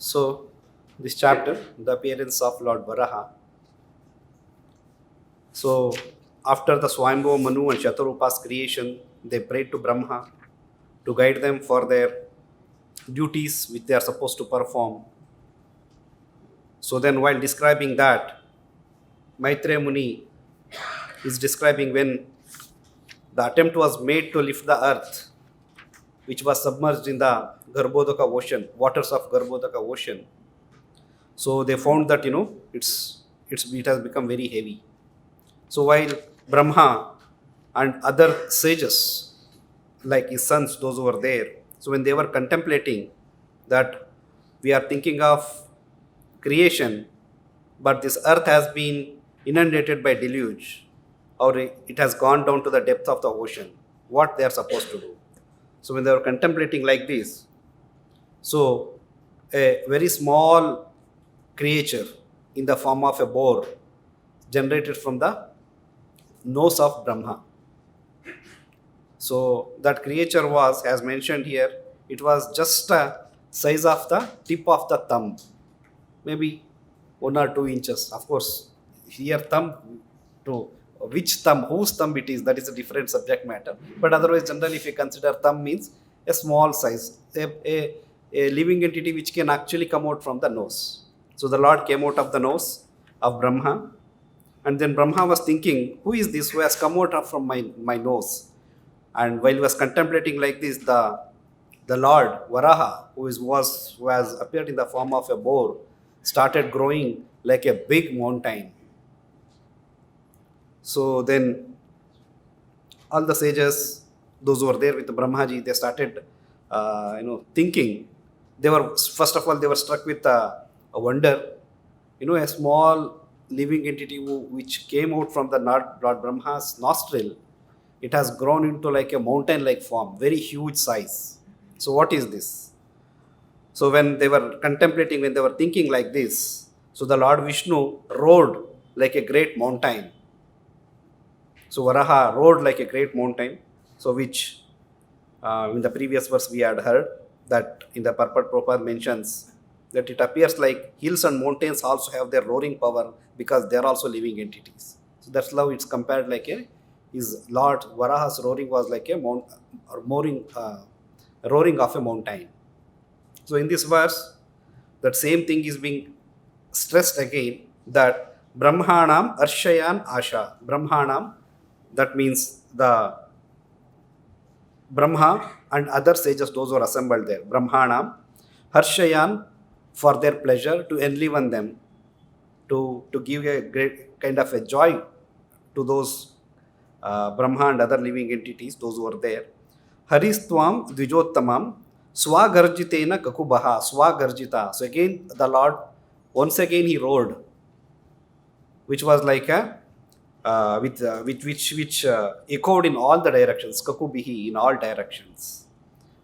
So, this chapter, the appearance of Lord Varaha. So, after the Swayambhu, Manu and Shatarupa's creation, they prayed to Brahma to guide them for their duties which they are supposed to perform. So then while describing that, Maitreya Muni is describing when the attempt was made to lift the earth, which was submerged in the Garbhodaka ocean, waters of Garbhodaka ocean. So they found that, it has become very heavy. So while Brahma and other sages, like his sons, those who were there, so when they were contemplating that we are thinking of creation, but this earth has been inundated by deluge, or it has gone down to the depth of the ocean, what they are supposed to do. So when they were contemplating like this, so a very small creature in the form of a boar generated from the nose of Brahma. So that creature was, as mentioned here, it was just a size of the tip of the thumb, maybe 1 or 2 inches. Of course, here thumb, to which thumb, whose thumb it is, that is a different subject matter. But otherwise, generally, if you consider thumb means a small size, a living entity which can actually come out from the nose. So the Lord came out of the nose of Brahma, and then Brahma was thinking, who is this who has come out from my nose? And while he was contemplating like this, the Lord Varaha, who has appeared in the form of a boar, started growing like a big mountain. So then all the sages, those who were there with Brahmaji, they started thinking. They were, first of all, they were struck with a wonder. A small living entity which came out from the Lord Brahma's nostril, it has grown into like a mountain-like form, very huge size. So what is this? So when they were contemplating, when they were thinking like this, so the Lord Viṣṇu rode like a great mountain. So Varaha rode like a great mountain, so which in the previous verse we had heard that in the Purport mentions that it appears like hills and mountains also have their roaring power because they are also living entities. So that's how it's compared like his Lord Varaha's roaring was like a roaring of a mountain. So in this verse, that same thing is being stressed again, that brahmāṇaṁ harṣayām asha. Brahmāṇaṁ, that means the Brahma and other sages, those who are assembled there. Brahmāṇaṁ harṣayām, for their pleasure, to enliven them, to give a great kind of a joy to those Brahma and other living entities, those who are there. Haristvam dvijottamān sva-garjitena kakubhaḥ. Sva-garjita. So again, the Lord, once again he rode, which was like which echoed in all the directions, kakubhaḥ, in all directions.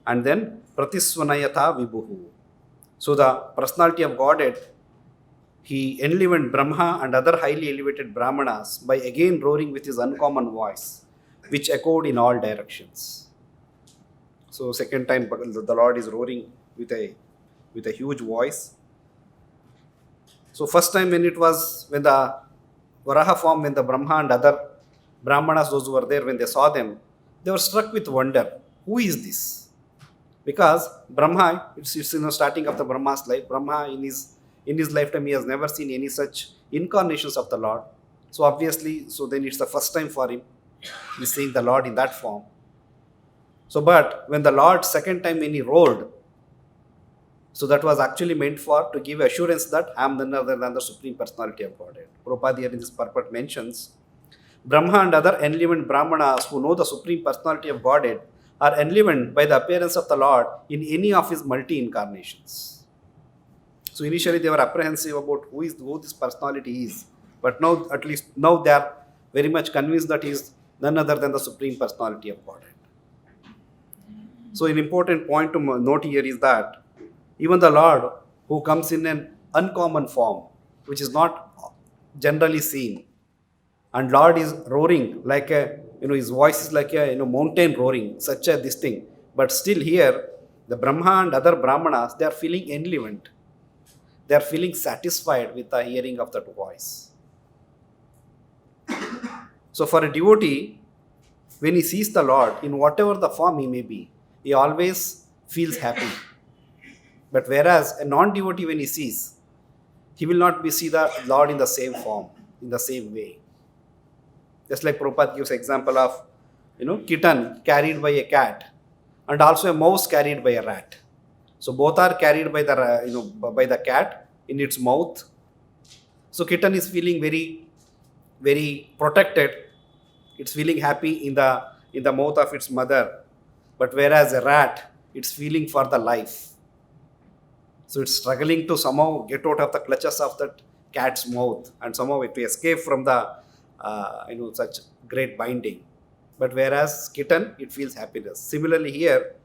And then pratisvanayatā vibhuḥ. So the personality of Godhead, he enlivened Brahma and other highly elevated brāhmaṇas by again roaring with his uncommon voice, which echoed in all directions. So second time the Lord is roaring with a huge voice. So first time when the Varaha form, when the Brahma and other brāhmaṇas, those who were there, when they saw them, they were struck with wonder. Who is this? Because Brahma, it's starting of the Brahma's life. Brahma in his lifetime, he has never seen any such incarnations of the Lord. So obviously, so then it's the first time for him. He's seeing the Lord in that form. So but when the Lord second time when he rode, so that was actually meant to give assurance that I am none other than the Supreme Personality of Godhead. Prabhupada here in this purport mentions, Brahma and other enlivened brāhmaṇas who know the Supreme Personality of Godhead are enlivened by the appearance of the Lord in any of his multi-incarnations. So initially they were apprehensive about who this personality is, but now at least now they are very much convinced that he is none other than the Supreme Personality of Godhead. So an important point to note here is that even the Lord who comes in an uncommon form, which is not generally seen, and Lord is roaring like his voice is like a mountain roaring, such a this thing. But still here, the Brahma and other brāhmaṇas, they are feeling enlivened. they are feeling satisfied with the hearing of that voice. So for a devotee, when he sees the Lord, in whatever the form he may be, he always feels happy. But whereas a non-devotee, when he sees, he will not see the Lord in the same form, in the same way. Just like Prabhupada gives example of, kitten carried by a cat and also a mouse carried by a rat. So both are carried by the cat in its mouth. So kitten is feeling very, very protected. It's feeling happy in the mouth of its mother. But whereas a rat, it's feeling for the life. So it's struggling to somehow get out of the clutches of that cat's mouth and somehow to escape from the such great binding. But whereas kitten, it feels happiness. Similarly here,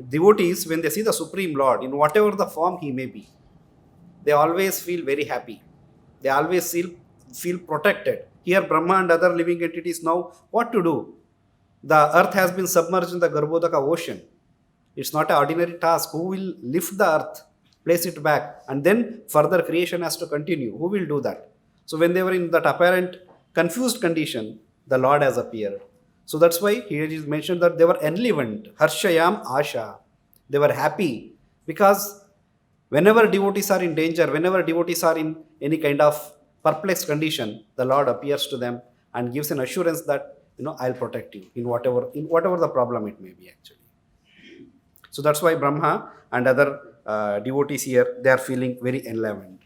devotees, when they see the Supreme Lord, in whatever the form he may be, they always feel very happy. They always feel protected. Here Brahma and other living entities know what to do. The earth has been submerged in the Garbhodaka ocean. It's not an ordinary task. Who will lift the earth, place it back, and then further creation has to continue? Who will do that? So when they were in that apparent confused condition, the Lord has appeared. So that's why here it is mentioned that they were enlivened. harṣayām asha. They were happy because whenever devotees are in danger, whenever devotees are in any kind of perplexed condition, the Lord appears to them and gives an assurance that, I'll protect you in whatever the problem it may be actually. So that's why Brahma and other devotees here, they are feeling very enlivened.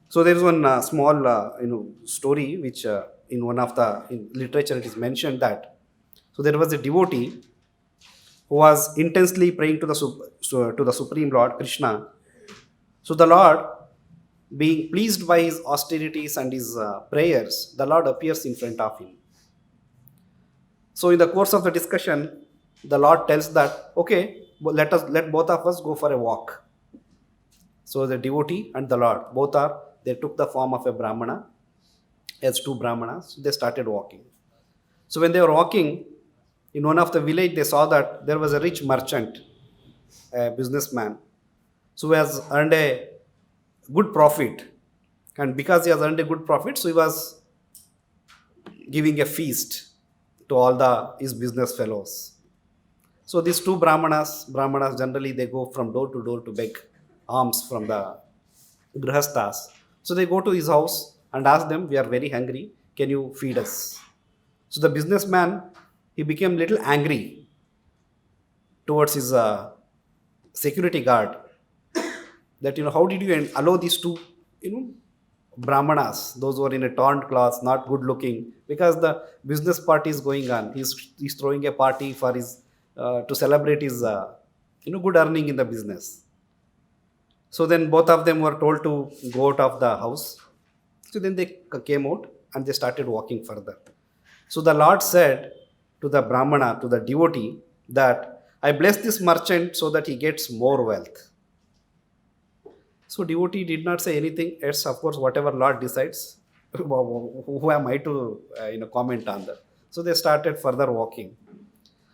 So there is one small, story which in one of in literature it is mentioned that, so there was a devotee who was intensely praying to the Supreme Lord Krishna. So the Lord, being pleased by his austerities and his prayers, the Lord appears in front of him. So in the course of the discussion, the Lord tells that, okay, let both of us go for a walk. So the devotee and the Lord, they took the form of a brahmana, as two brahmanas. They started walking. So when they were walking, in one of the village, they saw that there was a rich merchant, a businessman, so he has earned a good profit. And because he has earned a good profit, so he was giving a feast to all his business fellows. So these two brahmanas generally, they go from door to door to beg alms from the grihasthas. So they go to his house and ask them, we are very hungry, can you feed us? So the businessman, he became little angry towards his security guard, that, how did you allow these two, brahmanas, those who are in a torn cloth, not good looking, because the business party is going on. He's throwing a party for his, to celebrate his, good earning in the business. So then both of them were told to go out of the house. So then they came out and they started walking further. So the Lord said to the brahmana, to the devotee, that I bless this merchant so that he gets more wealth. So devotee did not say anything else. Of course, whatever Lord decides, who am I to comment on that? So they started further walking.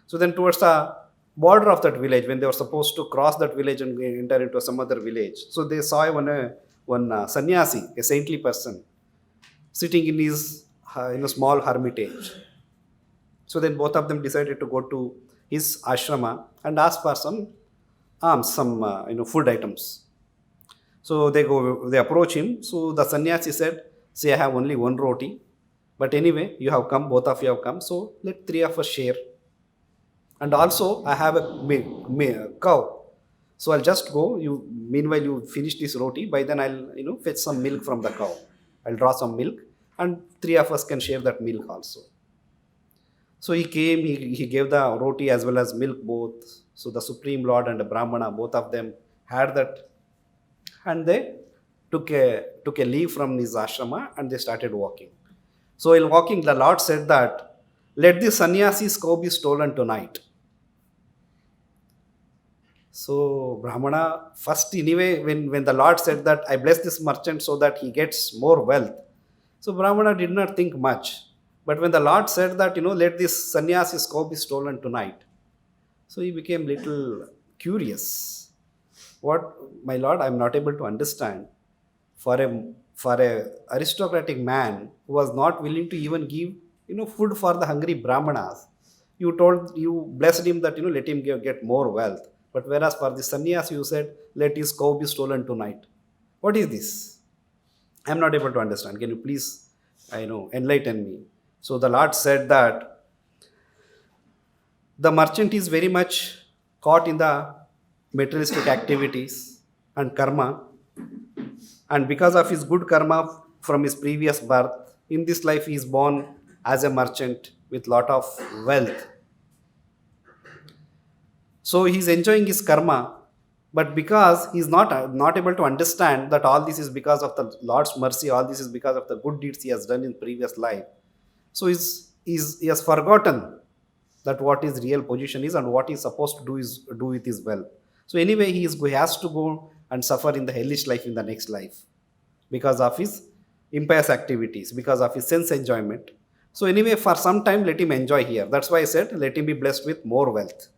So then towards the border of that village, when they were supposed to cross that village and enter into some other village, so they saw one sannyasi, a saintly person, sitting in his small hermitage. So then both of them decided to go to his ashrama and ask for some food items. So they approach him. So the sannyasi said, see, I have only one roti, but anyway, you have come, both of you have come, so let three of us share. And also, I have a cow. So I'll just go. Meanwhile, you finish this roti. By then, I'll fetch some milk from the cow. I'll draw some milk, and three of us can share that milk also. So he came. He gave the roti as well as milk both. So the Supreme Lord and the Brahmana, both of them had that, and they took a leave from his ashrama and they started walking. So while walking, the Lord said that, let the sannyasi's cow be stolen tonight. So Brahmana, first anyway, when the Lord said that, I bless this merchant so that he gets more wealth. So Brahmana did not think much. But when the Lord said that, let this sannyasi's cow be stolen tonight, so he became little curious. what, my lord, I am not able to understand. For a aristocratic man who was not willing to even give food for the hungry brahmanas, you blessed him that let him get more wealth. But whereas for the sannyas you said, let his cow be stolen tonight. What is this? I am not able to understand. Can you please enlighten me? So the Lord said that the merchant is very much caught in the materialistic activities and karma, and because of his good karma from his previous birth, in this life he is born as a merchant with lot of wealth. So he is enjoying his karma, but because he is not able to understand that all this is because of the Lord's mercy, all this is because of the good deeds he has done in previous life. So he has forgotten that what his real position is and what he is supposed to do with his wealth. So anyway, he has to go and suffer in the hellish life in the next life because of his impious activities, because of his sense enjoyment. So anyway, for some time, let him enjoy here. That's why I said, let him be blessed with more wealth.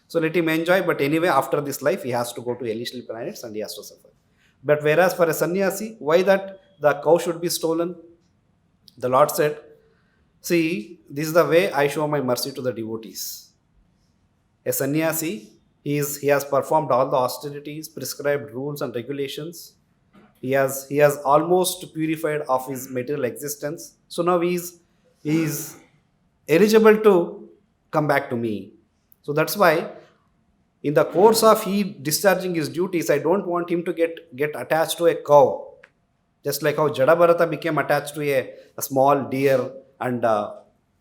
So let him enjoy, but anyway, after this life, he has to go to hellish planets and he has to suffer. But whereas for a sannyasi, why that the cow should be stolen? The Lord said, see, this is the way I show my mercy to the devotees. A sannyasi, he has performed all the austerities, prescribed rules and regulations. He has almost purified of his material existence. So now he is eligible to come back to me. So that's why in the course of he discharging his duties, I don't want him to get attached to a cow. Just like how Jadabharata became attached to a small deer, and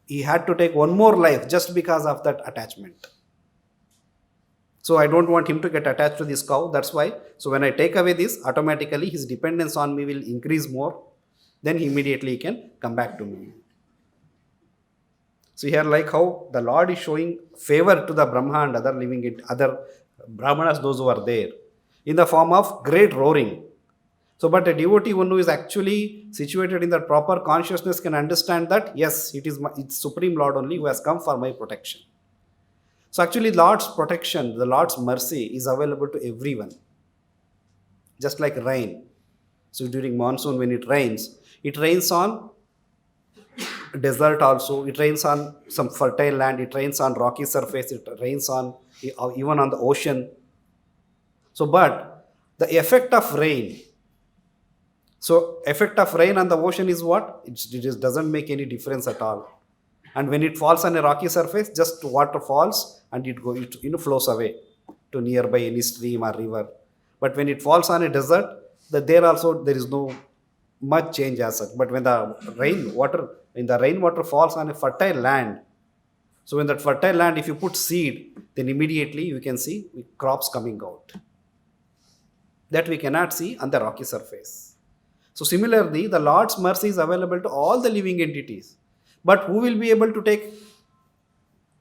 he had to take one more life just because of that attachment. So I don't want him to get attached to this cow. That's why. So when I take away this, automatically his dependence on me will increase more. Then immediately he can come back to me. So here, like how the Lord is showing favor to the Brahma and other brahmanas, those who are there, in the form of great roaring. So, but a devotee, one who is actually situated in the proper consciousness, can understand that yes, it's Supreme Lord only who has come for my protection. So actually, Lord's protection, the Lord's mercy is available to everyone. Just like rain. So during monsoon, when it rains on desert also, it rains on some fertile land, it rains on rocky surface, it rains on even on the ocean. So, but the effect of rain on the ocean is what? It doesn't make any difference at all. And when it falls on a rocky surface, just water falls and it flows away to nearby any stream or river. But when it falls on a desert, there is no much change as such. But when the rainwater falls on a fertile land, so in that fertile land, if you put seed, then immediately you can see crops coming out. That we cannot see on the rocky surface. So similarly, the Lord's mercy is available to all the living entities. But who will be able to take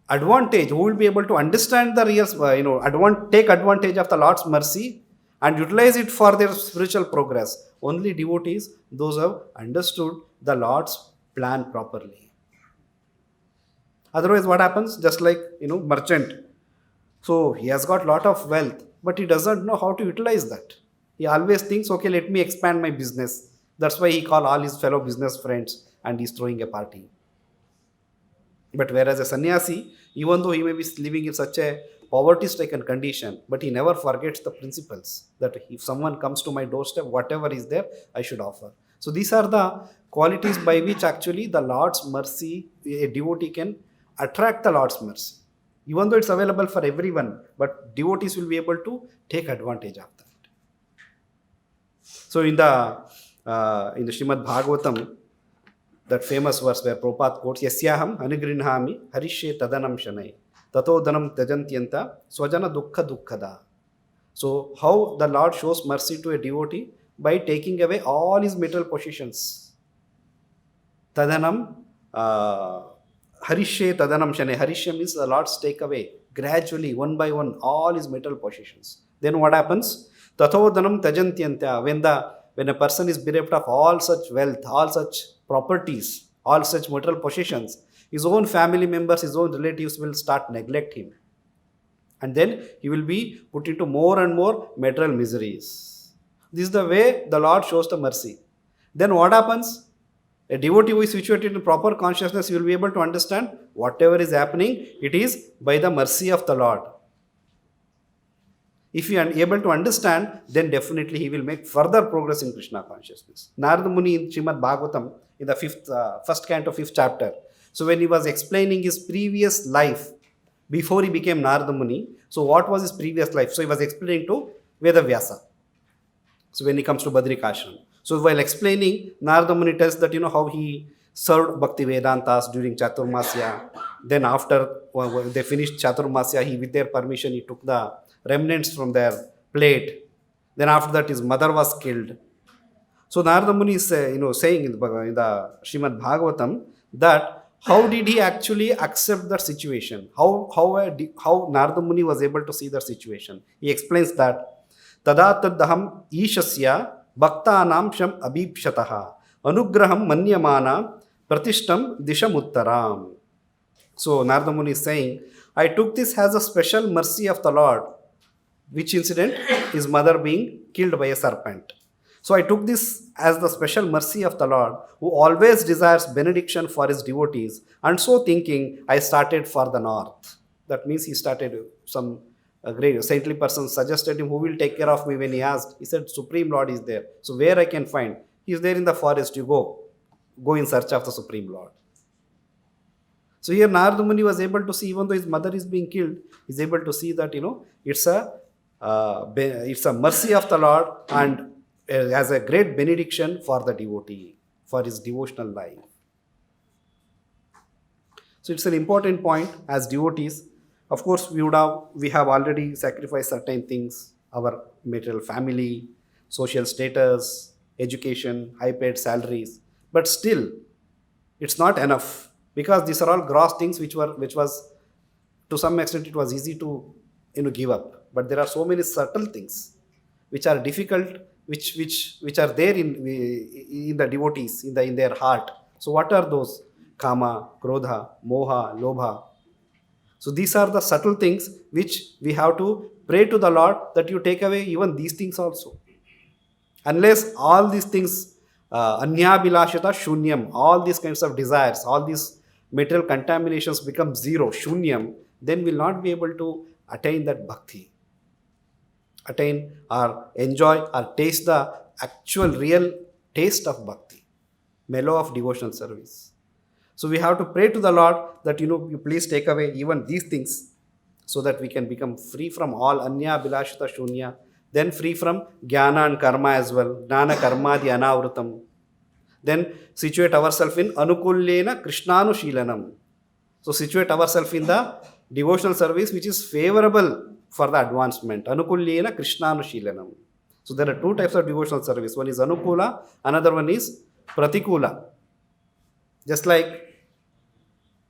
advantage? Who will be able to understand the real, take advantage of the Lord's mercy and utilize it for their spiritual progress? Only devotees, those who have understood the Lord's plan properly. Otherwise, what happens? Just like merchant. So he has got lot of wealth, but he doesn't know how to utilize that. He always thinks, okay, let me expand my business. That's why he calls all his fellow business friends and he's throwing a party. But whereas a sannyasi, even though he may be living in such a poverty-stricken condition, but he never forgets the principles that if someone comes to my doorstep, whatever is there, I should offer. So these are the qualities by which actually the Lord's mercy, a devotee can attract the Lord's mercy. Even though it's available for everyone, but devotees will be able to take advantage of that. So in the Srimad Bhagavatam, that famous verse where Prabhupada quotes, Yasyaham anugrinhami harishye tadanam shanai tato danam tajantyanta swajana dukkha dukkhada. So how the Lord shows mercy to a devotee? By taking away all his material possessions. Tadanam harishye tadanam shanai. Harishya means the Lord's take away gradually, one by one, all his material possessions. Then what happens? Tato danam tajantyanta. When a person is bereft of all such wealth, all such properties, all such material possessions, his own family members, his own relatives will start neglect him. And then he will be put into more and more material miseries. This is the way the Lord shows the mercy. Then what happens? A devotee who is situated in proper consciousness, you will be able to understand whatever is happening, it is by the mercy of the Lord. If you are able to understand, then definitely he will make further progress in Krishna consciousness. Narada Muni in Srimad Bhagavatam, in the first canto, 5th chapter. So when he was explaining his previous life, before he became Narada Muni, so what was his previous life? So he was explaining to Vedavyasa. So when he comes to Badrikashram. So while explaining, Narada Muni tells that, how he served Bhakti Vedantas during Chaturmasya. Then after when they finished Chaturmasya, he, with their permission, he took the remnants from their plate. Then after that, his mother was killed. So Narada Muni is saying in the Srimad Bhagavatam that how did he actually accept that situation? How Narada Muni was able to see that situation? He explains that Tada taddaham ishasya bhaktāṇaṁ sham abhipshataha anugraham manyamana pratishtam dishamuttaram. So Narada Muni is saying, I took this as a special mercy of the Lord. Which incident? His mother being killed by a serpent. So I took this as the special mercy of the Lord, who always desires benediction for his devotees. And so thinking, I started for the north. That means he started, some great saintly person suggested him, who will take care of me when he asked. He said, Supreme Lord is there. So where I can find? He is there in the forest. You go in search of the Supreme Lord. So here Narada Muni was able to see, even though his mother is being killed, he is able to see that, it's a mercy of the Lord, and as a great benediction for the devotee, for his devotional life. So it's an important point as devotees. Of course, we have already sacrificed certain things, our material family, social status, education, high-paid salaries, but still, it's not enough, because these are all gross things which was to some extent it was easy to give up. But there are so many subtle things which are difficult, which are there in the devotees, in their heart. So what are those? Kama, Krodha, Moha, Lobha. So these are the subtle things which we have to pray to the Lord that you take away even these things also. Unless all these things, anyabhilashata shunyam, all these kinds of desires, all these material contaminations become zero, shunyam, then we'll not be able to attain that bhakti. Attain or enjoy or taste the actual real taste of bhakti, mellow of devotional service. So we have to pray to the Lord that you please take away even these things, so that we can become free from all anya bilashita shunya, then free from jnana and karma as well, jnana karmadi anavrutam. Then situate ourselves in anukulyena krishnānushīlanam. So situate ourselves in the devotional service which is favorable for the advancement. Anukulyena krishnānushīlanam. So there are two types of devotional service. One is anukula, another one is pratikula. Just like,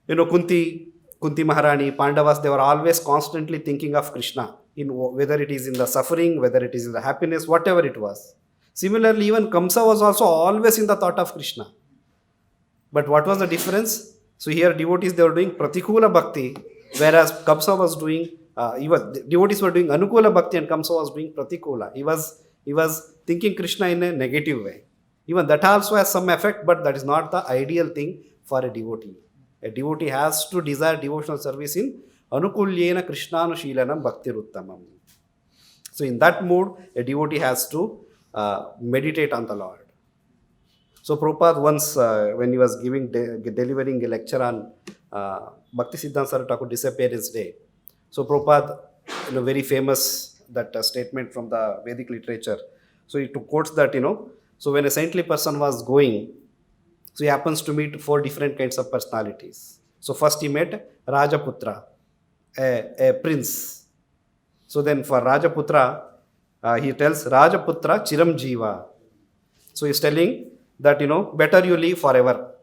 Kunti Maharani, Pandavas, they were always constantly thinking of Krishna, whether it is in the suffering, whether it is in the happiness, whatever it was. Similarly, even Kamsa was also always in the thought of Krishna. But what was the difference? So here devotees, they were doing pratikula bhakti, whereas Kamsa was doing, devotees were doing anukula bhakti and Kamsa was doing pratikula. He was thinking Krishna in a negative way. Even that also has some effect, but that is not the ideal thing for a devotee. A devotee has to desire devotional service in anukulyena krishnānushīlanam bhaktiruttamam. So in that mood, a devotee has to meditate on the Lord. So Prabhupada once, when he was delivering a lecture on Bhakti Siddhanta Saraswati Thakur disappearance day, so Prabhupada, very famous that statement from the Vedic literature. So he quotes that, so when a saintly person was going, so he happens to meet 4 different kinds of personalities. So first he met Rajaputra, a prince. So then for Rajaputra, he tells Rajaputra Chiram Jiva. So he's telling that, better you live forever.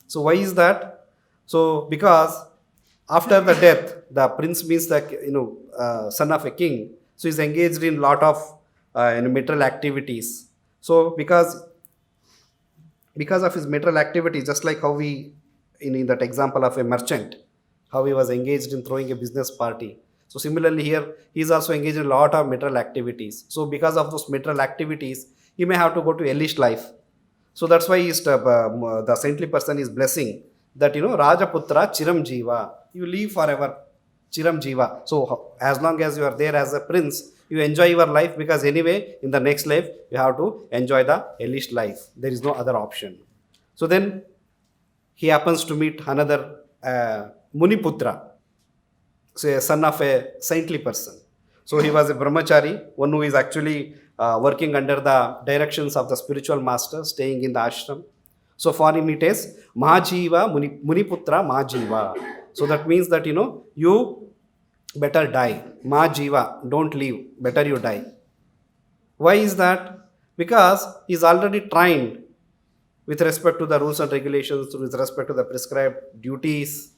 So why is that? So because after the death, the prince means the son of a king. So he's engaged in lot of material activities. So because of his material activity, just like how we, in that example of a merchant, how he was engaged in throwing a business party. So similarly here, he is also engaged in a lot of material activities. So because of those material activities, he may have to go to hellish life. So that's why the saintly person is blessing that, Rajaputra Chiram Jiva, you live forever, Chiram Jiva. So as long as you are there as a prince, you enjoy your life, because anyway, in the next life, you have to enjoy the hellish life. There is no other option. So then he happens to meet another Muniputra, so a son of a saintly person. So he was a brahmachari, one who is actually working under the directions of the spiritual master, staying in the ashram. So for him it is Mahajiva, Muniputra Mahajiva. So that means that, you better die. Mahajiva, don't live, better you die. Why is that? Because he is already trained with respect to the rules and regulations, with respect to the prescribed duties,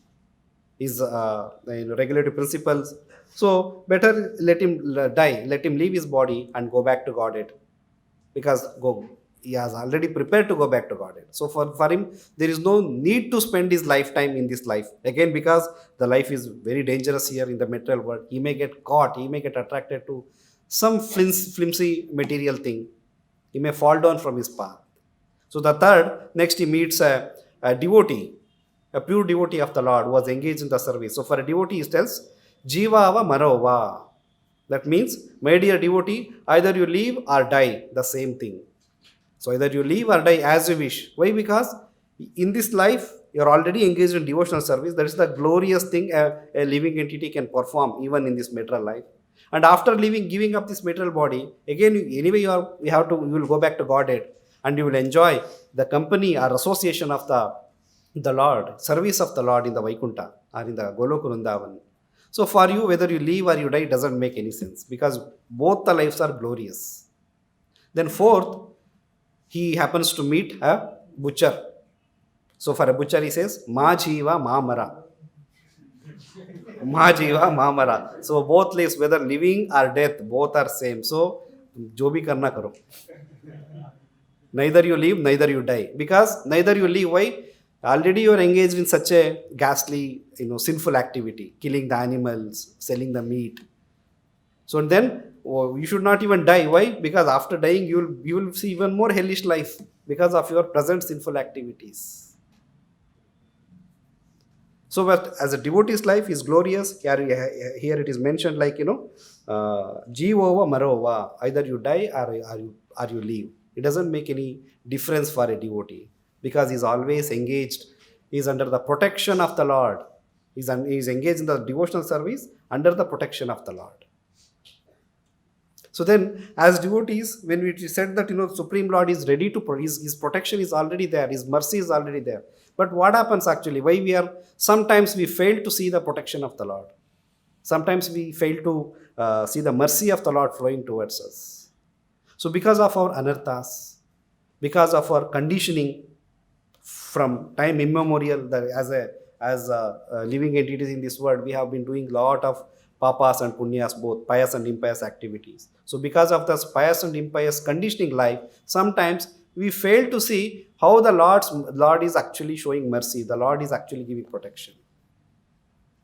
his regulatory principles. So better let him die, let him leave his body and go back to Godhead, because he has already prepared to go back to Godhead. So for him, there is no need to spend his lifetime in this life. Again, because the life is very dangerous here in the material world. He may get caught, he may get attracted to some flimsy material thing. He may fall down from his path. So the third, next he meets a devotee, a pure devotee of the Lord who was engaged in the service. So for a devotee, he tells, Jivava Marova. That means, my dear devotee, either you live or die, the same thing. So either you live or die as you wish. Why? Because in this life, you are already engaged in devotional service. That is the glorious thing a living entity can perform even in this material life. And after giving up this material body, again, anyway, you will go back to Godhead, and you will enjoy the company or association of the Lord, service of the Lord in the Vaikunta or in the Goloka Vrindavan. So for you, whether you live or you die doesn't make any sense, because both the lives are glorious. Then fourth, he happens to meet a butcher. So for a butcher, he says, Ma Jiva Ma Mara. Ma Jiva Ma Mara. So both lives, whether living or death, both are same. So, jo bhi karna karo. Neither you live, neither you die. Because neither you live, why? Already you are engaged in such a ghastly, sinful activity, killing the animals, selling the meat. So then, you should not even die. Why? Because after dying, you will see even more hellish life because of your present sinful activities. So, but as a devotee's life is glorious. Here it is mentioned like, Jivova Marova. Either you die or you live. It doesn't make any difference for a devotee, because he is always engaged. He is under the protection of the Lord. He is engaged in the devotional service under the protection of the Lord. So then, as devotees, when we said that, Supreme Lord is ready to, his protection is already there, his mercy is already there. But what happens actually? Why sometimes we fail to see the protection of the Lord. Sometimes we fail to see the mercy of the Lord flowing towards us. So because of our anarthas, because of our conditioning from time immemorial, that as living entities in this world, we have been doing a lot of papas and punyas, both pious and impious activities. So because of this pious and impious conditioning life, sometimes we fail to see how the Lord is actually showing mercy, the Lord is actually giving protection.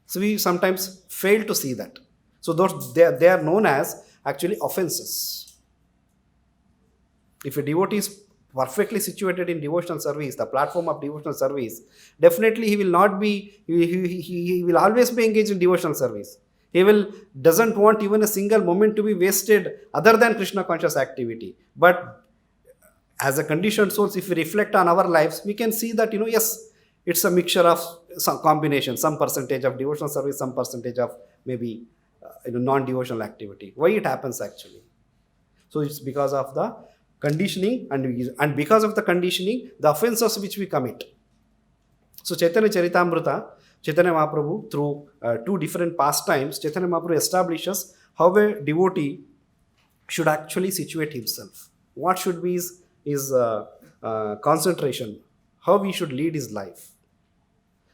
So we sometimes fail to see that. So they are known as actually offenses. If a devotee is perfectly situated in devotional service, the platform of devotional service, definitely he will always be engaged in devotional service. He doesn't want even a single moment to be wasted other than Krishna conscious activity. But as a conditioned souls, if we reflect on our lives, we can see that, yes, it's a mixture of some combination, some percentage of devotional service, some percentage of maybe non-devotional activity. Why it happens actually? So it's because of the conditioning, and because of the conditioning, the offenses which we commit. So Chaitanya Charitamrita, Chaitanya Mahaprabhu, through two different pastimes, Chaitanya Mahaprabhu establishes how a devotee should actually situate himself. What should be his concentration, how he should lead his life.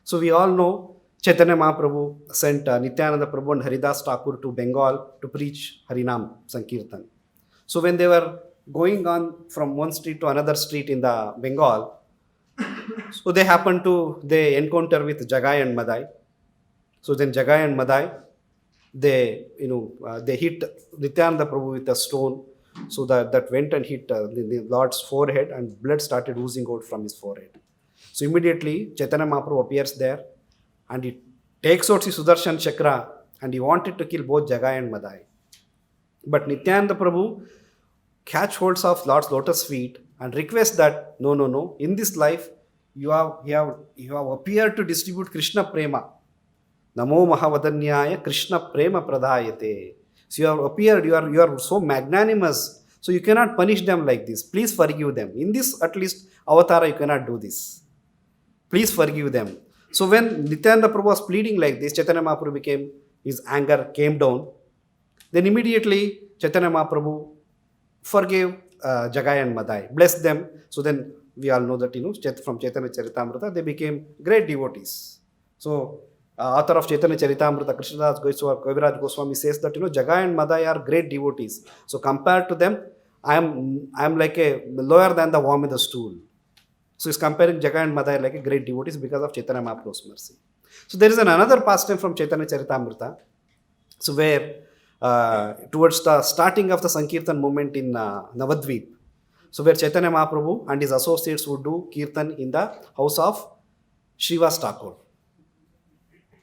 So we all know Chaitanya Mahaprabhu sent Nityananda Prabhu and Haridas Thakur to Bengal to preach Harinam Sankirtan. So when they were going on from one street to another street in the Bengal, so they encounter with Jagai and Madai. So then Jagai and Madai, they hit Nityananda Prabhu with a stone, so that went and hit the Lord's forehead, and blood started oozing out from his forehead. So immediately Chaitanya Mahaprabhu appears there, and he takes out his Sudarshan Chakra, and he wanted to kill both Jagai and Madai. But Nityananda Prabhu catch holds of Lord's lotus feet and requests that no, in this life you have appeared to distribute Krishna Prema. Namo Mahavadanyaya Krishna Prema Pradhayate. So you have appeared, you are so magnanimous, so you cannot punish them like this. Please forgive them. In this at least avatara you cannot do this. Please forgive them. So when Nityananda Prabhu was pleading like this, Chaitanya Mahaprabhu his anger came down. Then immediately Chaitanya Mahaprabhu forgave Jagai and Madai, blessed them. So then we all know that from Chaitanya Charitamrita they became great devotees. So author of Chaitanya Charitamrita, Krishnadas Kaviraj Goswami says that Jagai and Madai are great devotees. So compared to them, I am like a lower than the worm in the stool. So he's comparing Jagai and Madai like a great devotees because of Chaitanya Mahaprabhu's mercy. So there is another pastime from Chaitanya Charitamrita. So where towards the starting of the Sankirtan movement in Navadvip, so where Chaitanya Mahaprabhu and his associates would do Kirtan in the house of Srivas Thakur.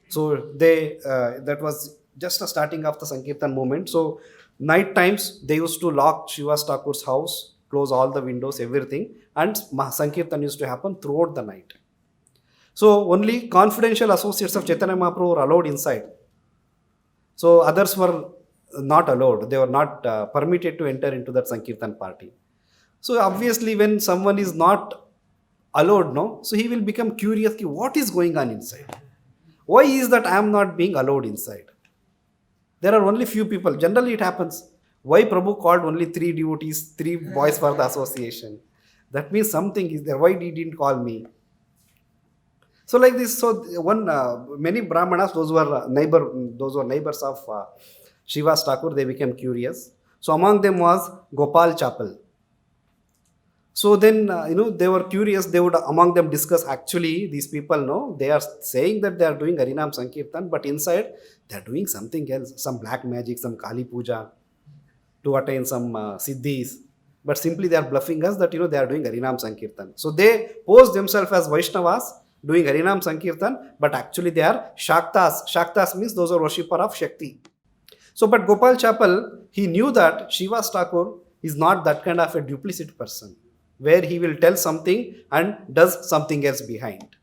So that was just the starting of the Sankirtan movement. So night times they used to lock Srivas Thakur's house, close all the windows, everything, and Sankirtan used to happen throughout the night. So only confidential associates of Chaitanya Mahaprabhu were allowed inside. So others were not allowed. They were not permitted to enter into that Sankirtan party. So obviously when someone is not allowed, so he will become curious, what is going on inside? Why is that I am not being allowed inside? There are only few people. Generally it happens. Why Prabhu called only 3 devotees, 3 boys for the association? That means something is there. Why he didn't call me? So like this, so many brahmanas, those were neighbors of Srivas Thakur, they became curious. So among them was Gopal Chapel. So then, they were curious. They would among them discuss, actually, these people, they are saying that they are doing Harinam Sankirtan, but inside they are doing something else, some black magic, some Kali Puja to attain some siddhis. But simply they are bluffing us that, they are doing Harinam Sankirtan. So they pose themselves as Vaishnavas doing Harinam Sankirtan, but actually they are Shaktas. Shaktas means those are worshipper of Shakti. So, but Gopal Chapel, he knew that Srivas Thakur is not that kind of a duplicit person, where he will tell something and does something else behind.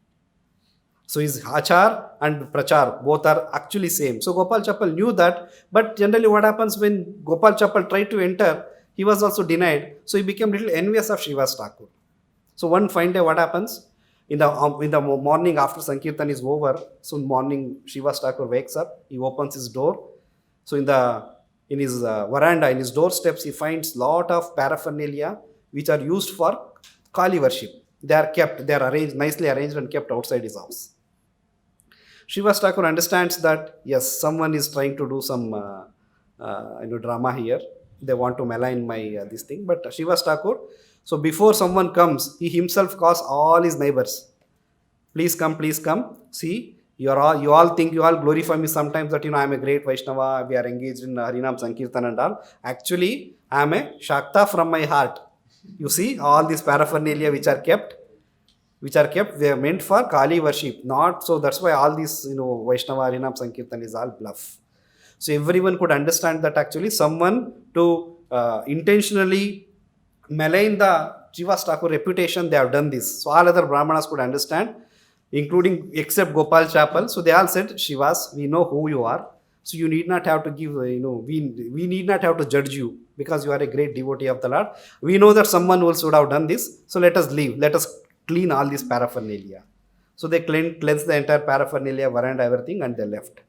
So his achar and prachar, both are actually same. So Gopal Chapel knew that, but generally what happens when Gopal Chapel tried to enter, he was also denied. So he became little envious of Srivas Thakur. So one fine day what happens? In the morning after Sankirtan is over, so morning Srivas Thakur wakes up, he opens his door. So in his veranda, in his doorsteps, he finds lot of paraphernalia which are used for Kali worship. They are arranged, nicely arranged and kept outside his house. Srivas Thakur understands that, yes, someone is trying to do some drama here. They want to malign my this thing. But Srivas Thakur, so before someone comes, he himself calls all his neighbors. Please come. See, you all think, you all glorify me sometimes that, I am a great Vaishnava, we are engaged in Harinam Sankirtan and all. Actually, I am a Shakta from my heart. You see, all these paraphernalia which are kept, they are meant for Kali worship. Not so. That's why all these, Vaishnava Harinam Sankirtan is all bluff. So everyone could understand that actually someone to intentionally malign the Srivas Thakur reputation, they have done this. So all other Brahmanas could understand, including except Gopal Chapel. So they all said, Srivas, we know who you are. So you need not have to give, we need not have to judge you because you are a great devotee of the Lord. We know that someone else would have done this. So let us leave. Let us clean all this paraphernalia. So they cleansed the entire paraphernalia, veranda, everything, and they left.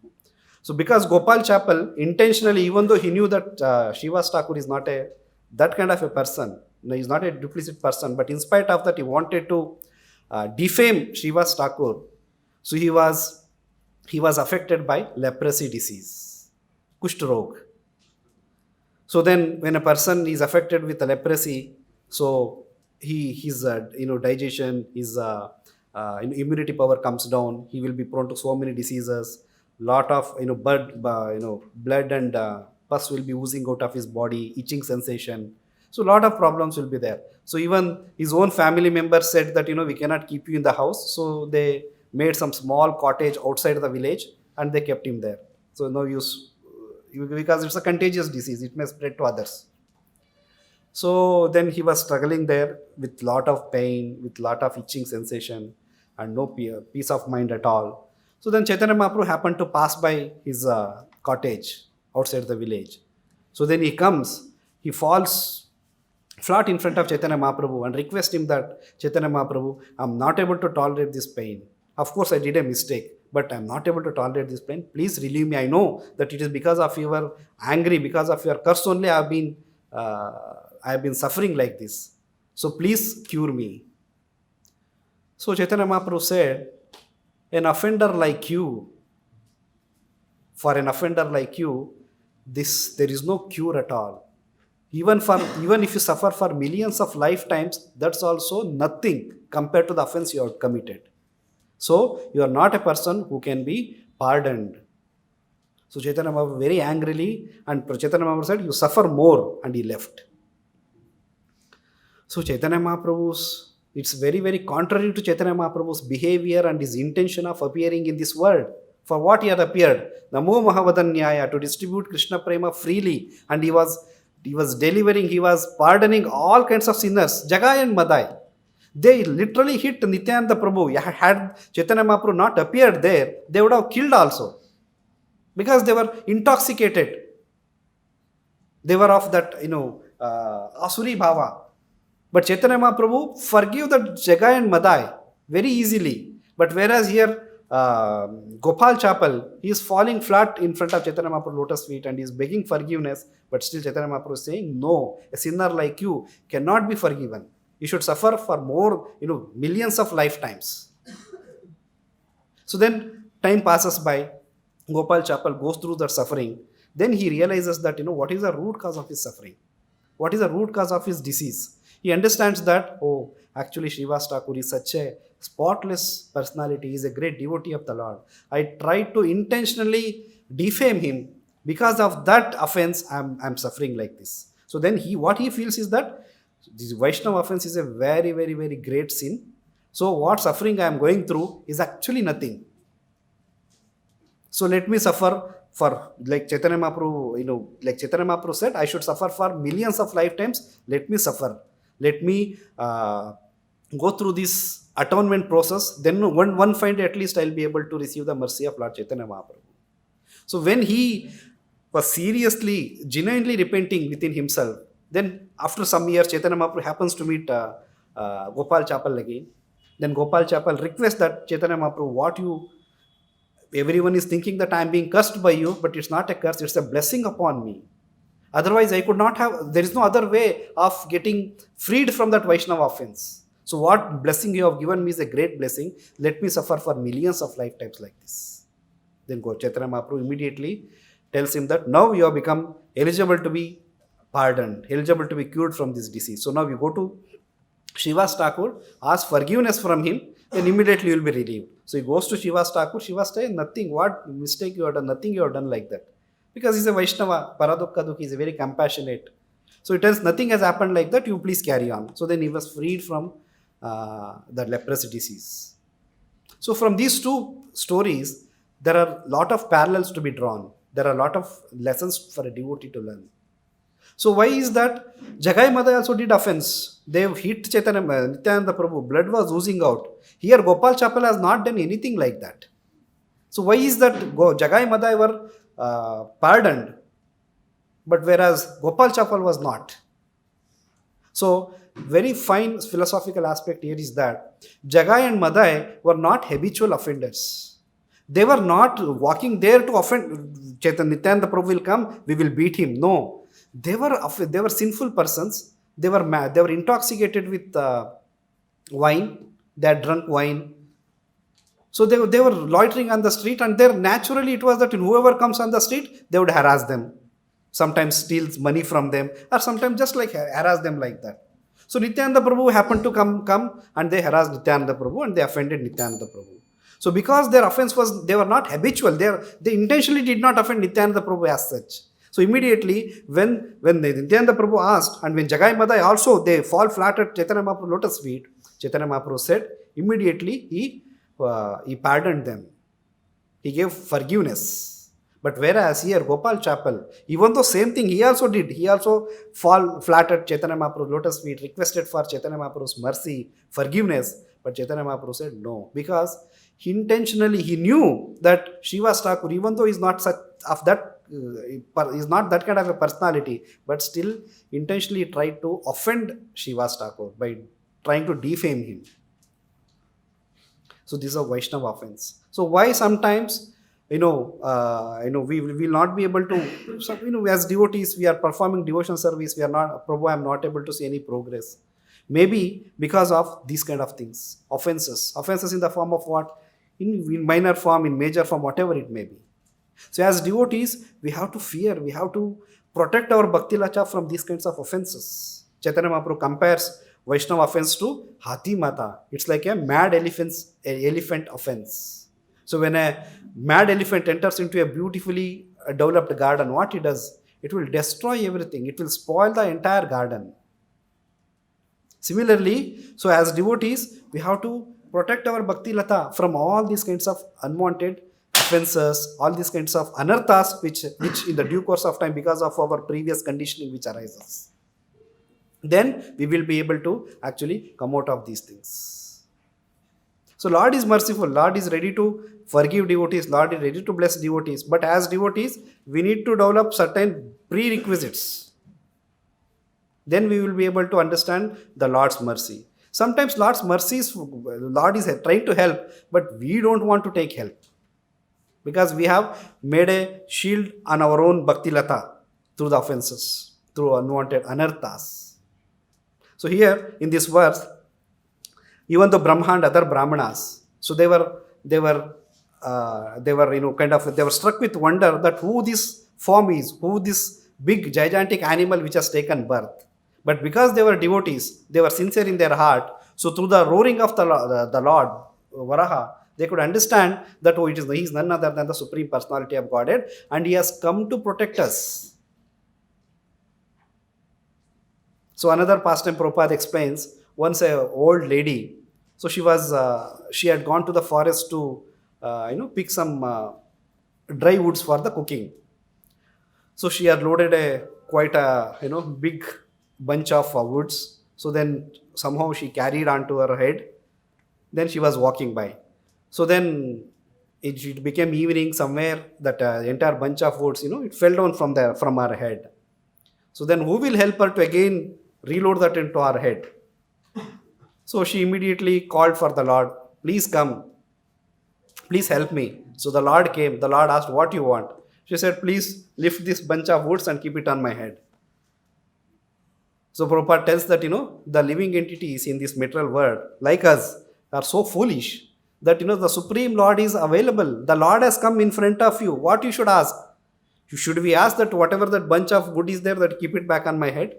So because Gopal Chapel intentionally, even though he knew that Srivas Thakur is not that kind of a person, he is not a duplicit person, but in spite of that, he wanted to defame Srivas Thakur. So he was affected by leprosy disease, Kusht Rog. So then when a person is affected with leprosy, so his digestion, his immunity power comes down. He will be prone to so many diseases. lot of blood and pus will be oozing out of his body, itching sensation. So lot of problems will be there. So even his own family members said that we cannot keep you in the house. So they made some small cottage outside the village and they kept him there. So no use, because it's a contagious disease, it may spread to others. So then he was struggling there with lot of pain, with lot of itching sensation, and no peace of mind at all. So then Chaitanya Mahaprabhu happened to pass by his cottage outside the village. So then he comes, he falls flat in front of Chaitanya Mahaprabhu and requests him that, Chaitanya Mahaprabhu, I'm not able to tolerate this pain. Of course, I did a mistake, but I'm not able to tolerate this pain. Please relieve me. I know that it is because of your angry, because of your curse only I have been suffering like this. So please cure me. So Chaitanya Mahaprabhu said, an offender like you, for an offender like you, there is no cure at all. Even if you suffer for millions of lifetimes, that's also nothing compared to the offense you have committed. So you are not a person who can be pardoned. So Chaitanya Mahaprabhu very angrily, and Chaitanya Mahaprabhu said, you suffer more, and he left. So Chaitanya Mahaprabhu's, it's very, very contrary to Chaitanya Mahaprabhu's behavior and his intention of appearing in this world. For what he had appeared? Namo Mahavadanyaya, to distribute Krishna Prema freely. And he was delivering, he was pardoning all kinds of sinners, Jagai and Madai. They literally hit Nityananda Prabhu. Had Chaitanya Mahaprabhu not appeared there, they would have killed also. Because they were intoxicated. They were of that, Asuri Bhava. But Chaitanya Mahaprabhu forgive the Jagai and Madai very easily. But whereas here, Gopal Chapel, he is falling flat in front of Chaitanya Mahaprabhu's lotus feet and he is begging forgiveness. But still Chaitanya Mahaprabhu is saying, no, a sinner like you cannot be forgiven. You should suffer for more, millions of lifetimes. So then time passes by. Gopal Chapel goes through that suffering. Then he realizes that, what is the root cause of his suffering? What is the root cause of his disease? He understands that, actually Srivas Thakur is such a spotless personality. He is a great devotee of the Lord. I tried to intentionally defame him. Because of that offense, I'm suffering like this. So then what he feels is that this Vaishnava offense is a very, very, very great sin. So what suffering I am going through is actually nothing. So let me suffer for, like Chaitanya Mahaprabhu said, I should suffer for millions of lifetimes. Let me suffer. Let me go through this atonement process. Then one fine day at least I'll be able to receive the mercy of Lord Chaitanya Mahaprabhu. So when he was seriously, genuinely repenting within himself, then after some years Chaitanya Mahaprabhu happens to meet Gopal Chapel again. Then Gopal Chapel requests that Chaitanya Mahaprabhu, everyone is thinking that I am being cursed by you, but it's not a curse, it's a blessing upon me. Otherwise, I could not have, there is no other way of getting freed from that Vaishnava offense. So what blessing you have given me is a great blessing. Let me suffer for millions of lifetimes like this. Then Chaitanya Mahaprabhu immediately tells him that now you have become eligible to be pardoned, eligible to be cured from this disease. So now you go to Srivas Thakur, ask forgiveness from him, then immediately you will be relieved. So he goes to Srivas Thakur. Srivas says, nothing, what mistake you have done, nothing you have done like that. Because he's a Vaishnava, Paradukka Dukhi, he's a very compassionate. So he tells, nothing has happened like that, you please carry on. So then he was freed from the leprosy disease. So from these two stories, there are a lot of parallels to be drawn. There are a lot of lessons for a devotee to learn. So why is that? Jagai Madai also did offense. They hit Nityananda Prabhu, blood was oozing out. Here Gopal Chapel has not done anything like that. So why is that Jagai Madai were pardoned, but whereas Gopal Chapel was not? So very fine philosophical aspect here is that Jagai and Madai were not habitual offenders. They were not walking there to offend. Nityananda Prabhu will come, we will beat him. No, they were sinful persons. They were intoxicated with wine. They had drunk wine. So they were loitering on the street, and there naturally it was that whoever comes on the street, they would harass them. Sometimes steals money from them, or sometimes just like harass them like that. So Nityananda Prabhu happened to come and they harassed Nityananda Prabhu and they offended Nityananda Prabhu. So because their offense was, they were not habitual, they intentionally did not offend Nityananda Prabhu as such. So immediately when Nityananda Prabhu asked, and when Jagai Madai also, they fall flat at Chaitanya Mahaprabhu's lotus feet, Chaitanya Mahaprabhu said, immediately he pardoned them. He gave forgiveness. But whereas here, Gopal Chapel, even though same thing he also did, he also fall flat at Chaitanya Mahaprabhu's lotus feet, requested for Chaitanya Mahaprabhu's mercy, forgiveness. But Chaitanya Mahaprabhu said no, because intentionally he knew that Srivas Thakur, even though he's not such of that, is not that kind of a personality, but still intentionally tried to offend Srivas Thakur by trying to defame him. So this is a Vaishnava offense. So why sometimes, we will not be able to, as devotees, we are performing devotional service, Prabhu, I am not able to see any progress. Maybe because of these kind of things, offenses in the form of what? In minor form, in major form, whatever it may be. So as devotees, we have to fear, we have to protect our Bhakti Lacha from these kinds of offenses. Chaitanya Mahaprabhu compares Vaishnava offense to Hathi Mata. It's like a mad elephant offense. So when a mad elephant enters into a beautifully developed garden, what it does? It will destroy everything. It will spoil the entire garden. Similarly, so as devotees, we have to protect our Bhakti Lata from all these kinds of unwanted offenses, all these kinds of anarthas which in the due course of time, because of our previous conditioning which arises. Then we will be able to actually come out of these things. So Lord is merciful, Lord is ready to forgive devotees, Lord is ready to bless devotees. But as devotees, we need to develop certain prerequisites. Then we will be able to understand the Lord's mercy. Sometimes Lord's mercies, Lord is trying to help, but we don't want to take help. Because we have made a shield on our own Bhakti Lata through the offenses, through unwanted anarthas. So here in this verse, even the Brahmā and other brāhmaṇas, so they were struck with wonder that who this form is, who this big gigantic animal which has taken birth. But because they were devotees, they were sincere in their heart. So through the roaring of the Lord, Varaha, they could understand that he is none other than the Supreme Personality of Godhead, and he has come to protect us. So another pastime Prabhupada explains, once an old lady, so she had gone to the forest to pick some dry woods for the cooking. So she had loaded quite a big bunch of woods. So then somehow she carried onto her head. Then she was walking by. So then it became evening somewhere, that entire bunch of woods, it fell down from her head. So then who will help her to again reload that into her head? So she immediately called for the Lord, please come, please help me. So the Lord came. The Lord asked, what you want? She said, please lift this bunch of woods and keep it on my head. So Prabhupada tells that, the living entities in this material world, like us, are so foolish that, the Supreme Lord is available. The Lord has come in front of you. What you should ask? Should we ask that whatever that bunch of wood is there, that keep it back on my head?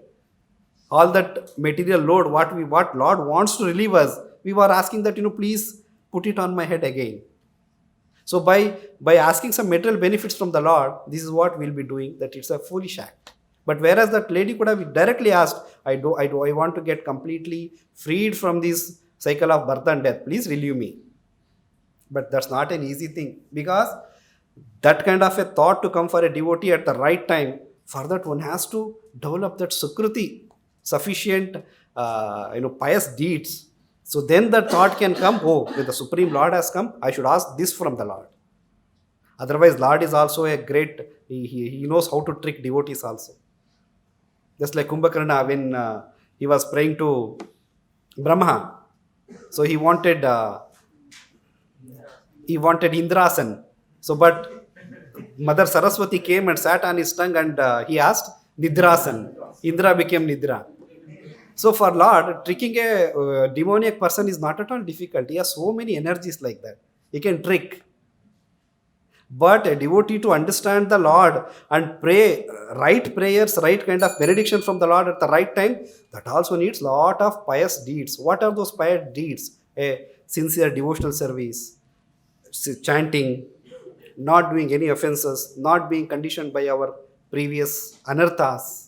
All that material load, what Lord wants to relieve us, we were asking that, please put it on my head again. So by asking some material benefits from the Lord, this is what we'll be doing, that it's a foolish act. But whereas that lady could have directly asked, I want to get completely freed from this cycle of birth and death, please relieve me. But that's not an easy thing, because that kind of a thought to come for a devotee at the right time, for that one has to develop that sukruti, sufficient pious deeds. So then the thought can come, when the Supreme Lord has come, I should ask this from the Lord. Otherwise, Lord is also a great, he knows how to trick devotees also. Just like Kumbhakarna, when he was praying to Brahmā, so he wanted Indrasan. So but Mother Saraswati came and sat on his tongue, and he asked Nidrasan. Indra became Nidra. So for Lord, tricking a demoniac person is not at all difficult. He has so many energies like that. He can trick. But a devotee to understand the Lord and pray right prayers, right kind of benediction from the Lord at the right time, that also needs lot of pious deeds. What are those pious deeds? A sincere devotional service, chanting, not doing any offenses, not being conditioned by our previous anarthas.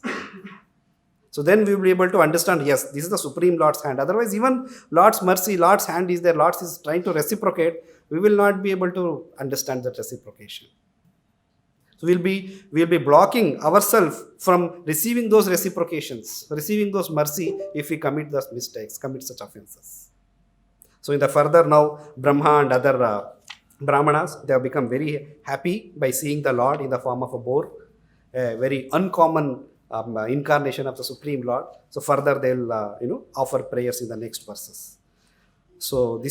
So then we will be able to understand, yes, this is the Supreme Lord's hand. Otherwise, even Lord's mercy, Lord's hand is there, Lord is trying to reciprocate, we will not be able to understand that reciprocation. So we'll be blocking ourselves from receiving those reciprocations, receiving those mercy if we commit those mistakes, commit such offenses. So in the further now, Brahma and other brahmanas, they have become very happy by seeing the Lord in the form of a boar, a very uncommon incarnation of the Supreme Lord. So further they'll offer prayers in the next verses. So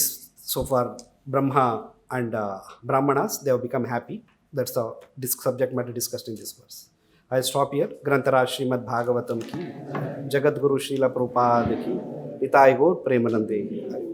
far Brahma and brahmanas, they have become happy. That's the subject matter discussed in this verse. I'll stop here. Grantaraj Srimad Bhagavatam ki, Jagat Guru Srila Prabhupada ki, Itai Gaur Premanande.